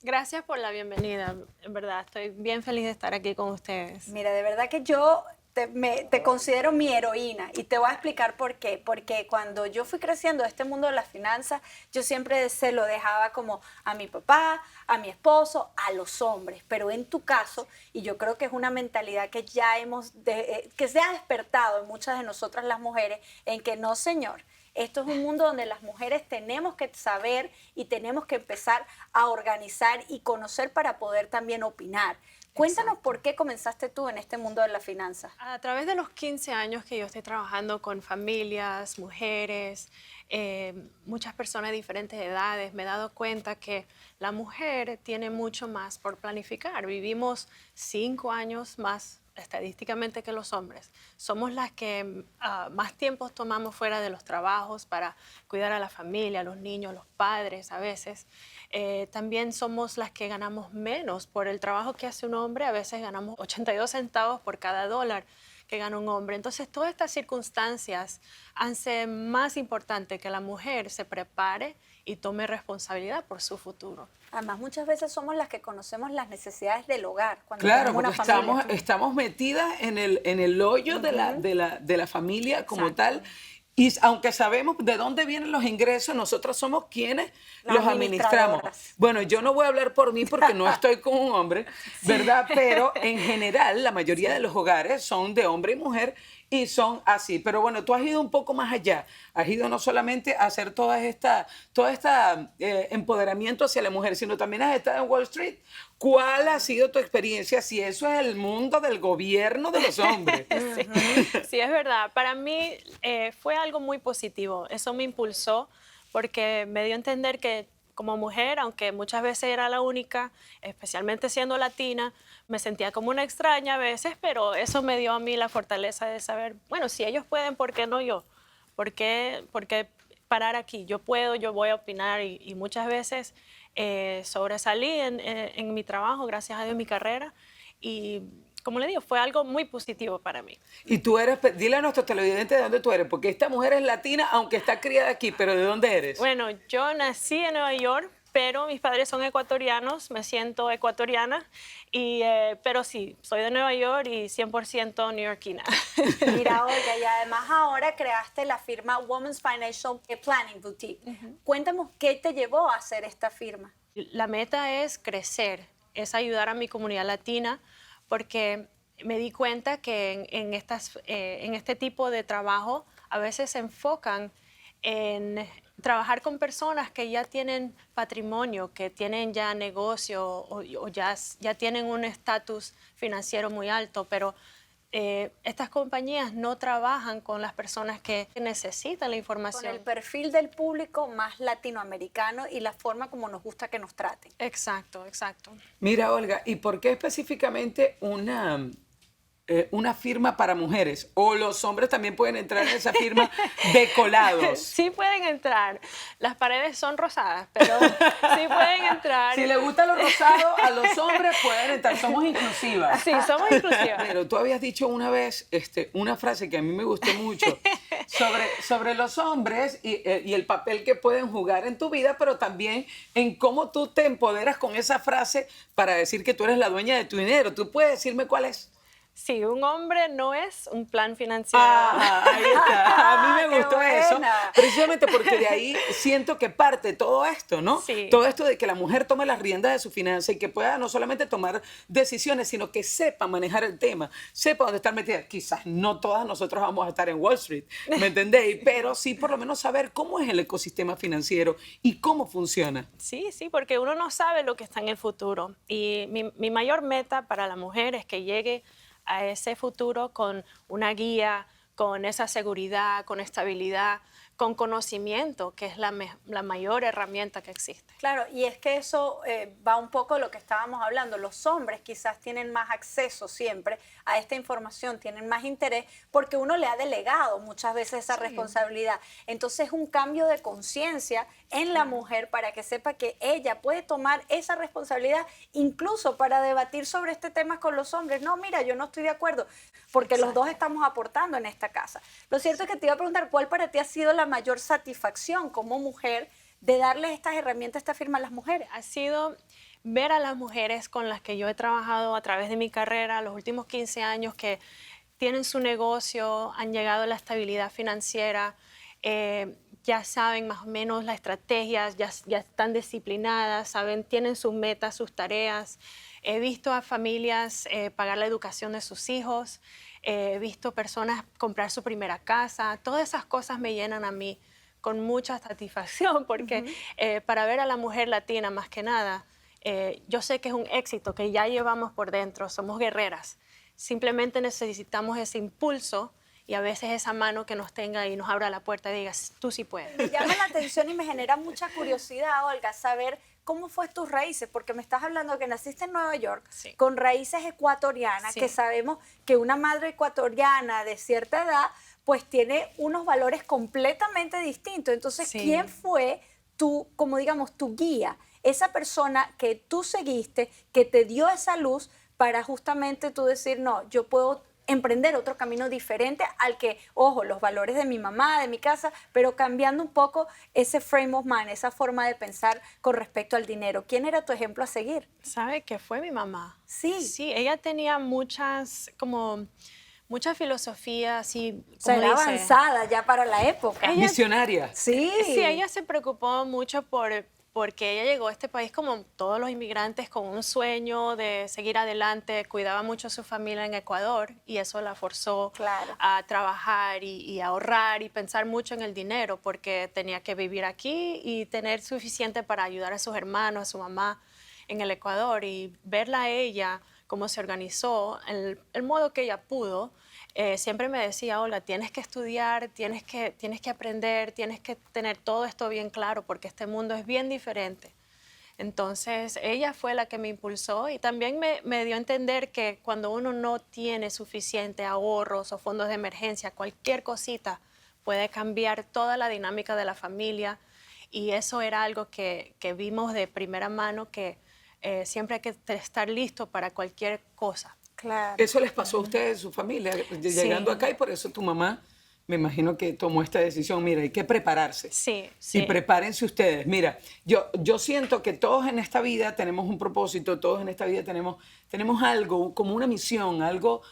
Gracias por la bienvenida, en verdad, estoy bien feliz de estar aquí con ustedes. Mira, de verdad que yo te considero mi heroína y te voy a explicar por qué. Porque cuando yo fui creciendo en este mundo de las finanzas, yo siempre se lo dejaba como a mi papá, a mi esposo, a los hombres. Pero en tu caso, y yo creo que es una mentalidad que ya que se ha despertado en muchas de nosotras las mujeres, en que no, señor. Esto es un mundo donde las mujeres tenemos que saber y tenemos que empezar a organizar y conocer para poder también opinar. Cuéntanos Exacto. por qué comenzaste tú en este mundo de las finanzas. A través de los 15 años que yo estoy trabajando con familias, mujeres, muchas personas de diferentes edades, me he dado cuenta que la mujer tiene mucho más por planificar. Vivimos 5 años más estadísticamente que los hombres. Somos las que más tiempo tomamos fuera de los trabajos para cuidar a la familia, a los niños, los padres a veces. También somos las que ganamos menos por el trabajo que hace un hombre. A veces ganamos 82 centavos por cada dólar que gana un hombre. Entonces, todas estas circunstancias hacen más importante que la mujer se prepare y tome responsabilidad por su futuro. Además, muchas veces somos las que conocemos las necesidades del hogar cuando Claro, tenemos porque una familia. estamos metidas en el hoyo de la familia como tal. Exacto. Y aunque sabemos de dónde vienen los ingresos, nosotros somos quienes Las los administramos. administradoras. Bueno, yo no voy a hablar por mí porque no estoy con un hombre, ¿verdad? Pero en general, la mayoría de los hogares son de hombre y mujer y son así. Pero bueno, tú has ido un poco más allá. Has ido no solamente a hacer toda esta empoderamiento hacia la mujer, sino también has estado en Wall Street. ¿Cuál ha sido tu experiencia si eso es el mundo del gobierno de los hombres? Sí, es verdad. Para mí fue algo muy positivo. Eso me impulsó porque me dio a entender que como mujer, aunque muchas veces era la única, especialmente siendo latina, me sentía como una extraña a veces, pero eso me dio a mí la fortaleza de saber, bueno, si ellos pueden, ¿por qué no yo? Por qué parar aquí? Yo puedo, yo voy a opinar y muchas veces sobresalí en mi trabajo, gracias a Dios, en mi carrera. Y como le digo, fue algo muy positivo para mí. Y tú eres, dile a nuestros televidentes de dónde tú eres, porque esta mujer es latina, aunque está criada aquí, pero ¿de dónde eres? Bueno, yo nací en Nueva York, pero mis padres son ecuatorianos, me siento ecuatoriana, pero sí, soy de Nueva York y 100% neoyorquina. Mira, Olga, y además ahora creaste la firma Women's Financial Planning Boutique. Cuéntanos qué te llevó a hacer esta firma. La meta es crecer, es ayudar a mi comunidad latina, porque me di cuenta que en este tipo de trabajo a veces se enfocan en trabajar con personas que ya tienen patrimonio, que tienen ya negocio o ya tienen un estatus financiero muy alto, pero estas compañías no trabajan con las personas que necesitan la Con información. el perfil del público más latinoamericano y la forma como nos gusta que nos traten. Exacto, exacto. Mira, Olga, ¿y por qué específicamente una firma para mujeres? ¿O los hombres también pueden entrar en esa firma de colados? Sí pueden entrar. Las paredes son rosadas, pero sí pueden entrar. Si les gusta lo rosado, a los hombres pueden entrar. Somos inclusivas. Sí, somos inclusivas. Pero tú habías dicho una vez una frase que a mí me gustó mucho sobre los hombres y el papel que pueden jugar en tu vida, pero también en cómo tú te empoderas con esa frase para decir que tú eres la dueña de tu dinero. ¿Tú puedes decirme cuál es? Sí, un hombre no es un plan financiero. Ah, ahí está. A mí me ¡Qué gustó eso, buena! precisamente porque de ahí siento que parte todo esto, ¿no? Sí. Todo esto de que la mujer tome las riendas de su finanza y que pueda no solamente tomar decisiones, sino que sepa manejar el tema, sepa dónde estar metida. Quizás no todas nosotros vamos a estar en Wall Street, ¿me entendéis? Pero sí por lo menos saber cómo es el ecosistema financiero y cómo funciona. Sí, sí, porque uno no sabe lo que está en el futuro. Y mi mayor meta para la mujer es que llegue a ese futuro con una guía, con esa seguridad, con estabilidad, con conocimiento, que es la mayor herramienta que existe. Claro, y es que eso va un poco de lo que estábamos hablando. Los hombres quizás tienen más acceso siempre a esta información, tienen más interés porque uno le ha delegado muchas veces esa responsabilidad. Entonces es un cambio de conciencia en la mujer para que sepa que ella puede tomar esa responsabilidad incluso para debatir sobre este tema con los hombres. No, mira, yo no estoy de acuerdo porque los dos estamos aportando en esta casa. Lo cierto es que te iba a preguntar cuál para ti ha sido la mayor satisfacción como mujer de darles estas herramientas, esta firma a las mujeres. Ha sido ver a las mujeres con las que yo he trabajado a través de mi carrera, los últimos 15 años, que tienen su negocio, han llegado a la estabilidad financiera, ya saben más o menos las estrategias, ya están disciplinadas, saben, tienen sus metas, sus tareas. He visto a familias pagar la educación de sus hijos, he visto personas comprar su primera casa. Todas esas cosas me llenan a mí con mucha satisfacción, porque para ver a la mujer latina más que nada, yo sé que es un éxito que ya llevamos por dentro, somos guerreras. Simplemente necesitamos ese impulso y a veces esa mano que nos tenga y nos abra la puerta y diga, tú sí puedes. Me llama la atención y me genera mucha curiosidad, Olga, saber cómo fue tus raíces, porque me estás hablando de que naciste en Nueva York, Sí. con raíces ecuatorianas, Sí. que sabemos que una madre ecuatoriana de cierta edad, pues tiene unos valores completamente distintos. Entonces, Sí. ¿quién fue tu, como digamos, tu guía? Esa persona que tú seguiste, que te dio esa luz para justamente tú decir, no, yo puedo emprender otro camino diferente al que, ojo, los valores de mi mamá, de mi casa, pero cambiando un poco ese frame of mind, esa forma de pensar con respecto al dinero. ¿Quién era tu ejemplo a seguir? ¿Sabe que fue mi mamá? Sí. Sí, ella tenía mucha filosofía, así, O sea, como era dice. avanzada ya para la época. Ella- Visionaria. Sí. Sí, ella se preocupó mucho porque ella llegó a este país como todos los inmigrantes con un sueño de seguir adelante, cuidaba mucho a su familia en Ecuador y eso la forzó Claro. a trabajar y a ahorrar y pensar mucho en el dinero porque tenía que vivir aquí y tener suficiente para ayudar a sus hermanos, a su mamá en el Ecuador, y verla a ella cómo se organizó, el modo que ella pudo. Siempre me decía, Olga, tienes que estudiar, tienes que aprender, tienes que tener todo esto bien claro porque este mundo es bien diferente. Entonces, ella fue la que me impulsó y también me dio a entender que cuando uno no tiene suficiente ahorros o fondos de emergencia, cualquier cosita puede cambiar toda la dinámica de la familia, y eso era algo que vimos de primera mano, que siempre hay que estar listo para cualquier cosa. Claro. Eso les pasó a ustedes, su familia, llegando acá, y por eso tu mamá, me imagino que tomó esta decisión. Mira, hay que prepararse. Sí, Y sí. prepárense ustedes. Mira, yo siento que todos en esta vida tenemos un propósito, todos en esta vida tenemos algo, como una misión, algo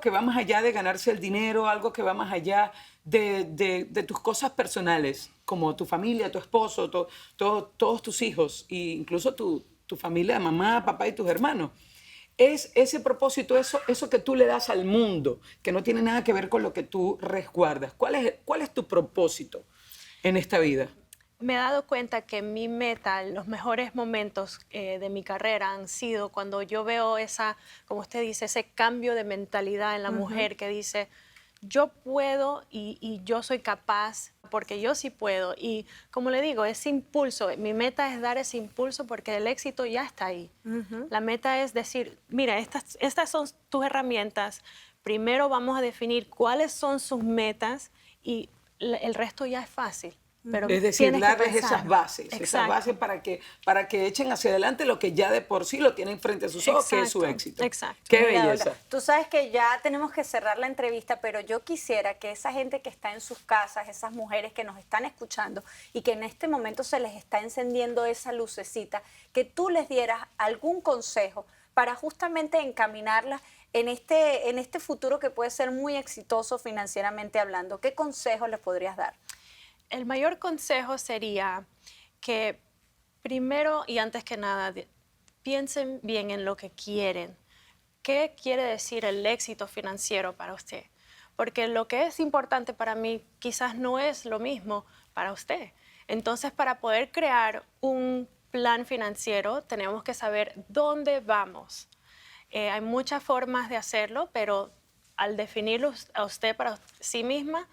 que va más allá de ganarse el dinero, algo que va más allá de tus cosas personales, como tu familia, tu esposo, todos tus hijos, e incluso tu familia, mamá, papá y tus hermanos. Es ese propósito, eso que tú le das al mundo, que no tiene nada que ver con lo que tú resguardas. ¿Cuál es tu propósito en esta vida? Me he dado cuenta que mi meta, los mejores momentos de mi carrera han sido cuando yo veo como usted dice, ese cambio de mentalidad en la mujer que dice, yo puedo y yo soy capaz porque yo sí puedo. Y como le digo, ese impulso, mi meta es dar ese impulso porque el éxito ya está ahí. La meta es decir, mira, estas son tus herramientas. Primero vamos a definir cuáles son sus metas y el resto ya es fácil. Pero Es decir, tienes que darles pensar. esas bases Exacto. para que echen hacia adelante lo que ya de por sí lo tienen frente a sus ojos, que es su Exacto, éxito. exacto. Qué Mira, belleza. Olga, tú sabes que ya tenemos que cerrar la entrevista, pero yo quisiera que esa gente que está en sus casas, esas mujeres que nos están escuchando y que en este momento se les está encendiendo esa lucecita, que tú les dieras algún consejo para justamente encaminarlas en este futuro que puede ser muy exitoso financieramente hablando. ¿Qué consejos les podrías dar? El mayor consejo sería que primero y antes que nada piensen bien en lo que quieren. ¿Qué quiere decir el éxito financiero para usted? Porque lo que es importante para mí quizás no es lo mismo para usted. Entonces, para poder crear un plan financiero, tenemos que saber dónde vamos. Hay muchas formas de hacerlo, pero al definirlo a usted para sí misma,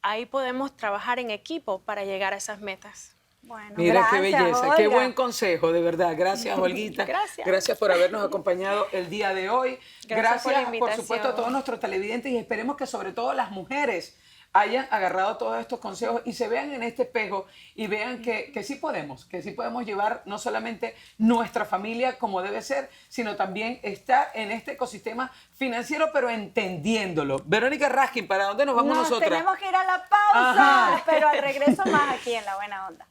ahí podemos trabajar en equipo para llegar a esas metas. Bueno, Mira, qué gracias, belleza, qué Olga. buen consejo, de verdad. Gracias, Olguita. Gracias. Gracias por habernos acompañado el día de hoy. Gracias por la por invitación. supuesto, a todos nuestros televidentes, y esperemos que sobre todo las mujeres hayan agarrado todos estos consejos y se vean en este espejo y vean que sí podemos llevar no solamente nuestra familia como debe ser, sino también estar en este ecosistema financiero, pero entendiéndolo. Verónica Raskin, ¿para dónde nos vamos nosotras? Tenemos que ir a la pausa, Ajá. pero al regreso más aquí en La Buena Onda.